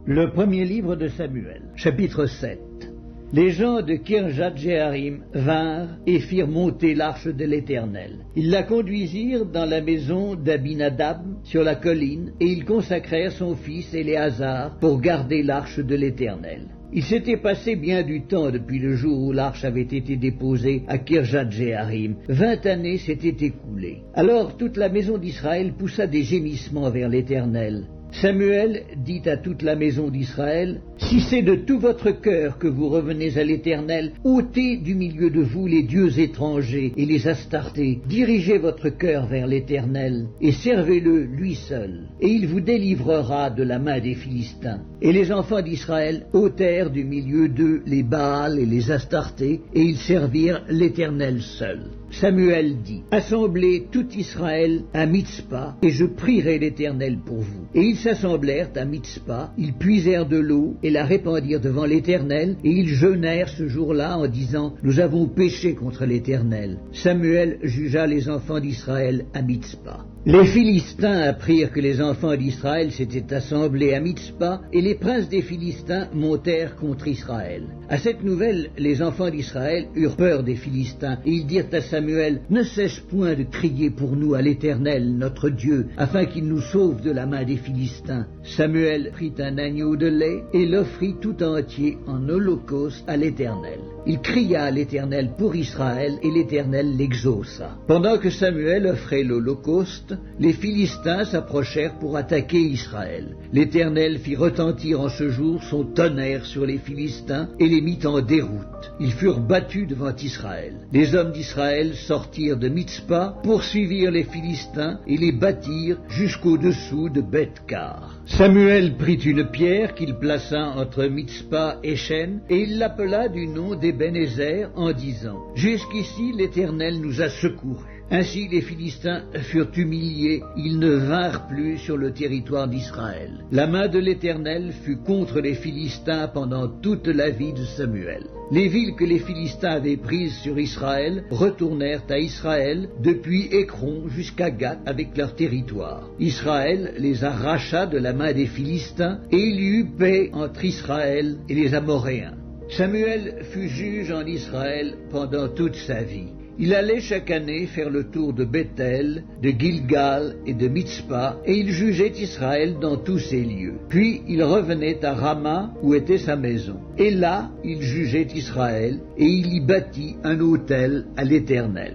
Le premier livre de Samuel, chapitre 7. Les gens de Kirjath-Jéarim vinrent et firent monter l'arche de l'Éternel. Ils la conduisirent dans la maison d'Abinadab sur la colline, et ils consacrèrent son fils Éléazar pour garder l'arche de l'Éternel. Il s'était passé bien du temps depuis le jour où l'arche avait été déposée à Kirjath-Jéarim. 20 années s'étaient écoulées. Alors toute la maison d'Israël poussa des gémissements vers l'Éternel. Samuel dit à toute la maison d'Israël, « Si c'est de tout votre cœur que vous revenez à l'Éternel, ôtez du milieu de vous les dieux étrangers et les Astartés, dirigez votre cœur vers l'Éternel, et servez-le lui seul, et il vous délivrera de la main des Philistins. » Et les enfants d'Israël ôtèrent du milieu d'eux les Baals et les Astartés, et ils servirent l'Éternel seul. Samuel dit, « Assemblez tout Israël à Mitzpa, et je prierai l'Éternel pour vous. » Et ils s'assemblèrent à Mitzpa, ils puisèrent de l'eau, et la répandirent devant l'Éternel, et ils jeûnèrent ce jour-là en disant, « Nous avons péché contre l'Éternel. » Samuel jugea les enfants d'Israël à Mitzpa. Les Philistins apprirent que les enfants d'Israël s'étaient assemblés à Mitzpa, et les princes des Philistins montèrent contre Israël. À cette nouvelle, les enfants d'Israël eurent peur des Philistins, et ils dirent à Samuel, « Ne cesse point de crier pour nous à l'Éternel, notre Dieu, afin qu'il nous sauve de la main des Philistins. » Samuel prit un agneau de lait et l'offrit tout entier en holocauste à l'Éternel. Il cria à l'Éternel pour Israël, et l'Éternel l'exauça. Pendant que Samuel offrait l'holocauste, les Philistins s'approchèrent pour attaquer Israël. L'Éternel fit retentir en ce jour son tonnerre sur les Philistins et les mit en déroute. Ils furent battus devant Israël. Les hommes d'Israël sortirent de Mitzpa, poursuivirent les Philistins et les battirent jusqu'au-dessous de Beth-Kar. Samuel prit une pierre qu'il plaça entre Mitzpa et Shen, et il l'appela du nom d'Ebenezer en disant, « Jusqu'ici l'Éternel nous a secourus. » Ainsi les Philistins furent humiliés, ils ne vinrent plus sur le territoire d'Israël. La main de l'Éternel fut contre les Philistins pendant toute la vie de Samuel. Les villes que les Philistins avaient prises sur Israël retournèrent à Israël depuis Écron jusqu'à Gath avec leur territoire. Israël les arracha de la main des Philistins, et il y eut paix entre Israël et les Amoréens. Samuel fut juge en Israël pendant toute sa vie. Il allait chaque année faire le tour de Bethel, de Gilgal et de Mitzpa, et il jugeait Israël dans tous ces lieux. Puis il revenait à Rama, où était sa maison. Et là, il jugeait Israël, et il y bâtit un autel à l'Éternel.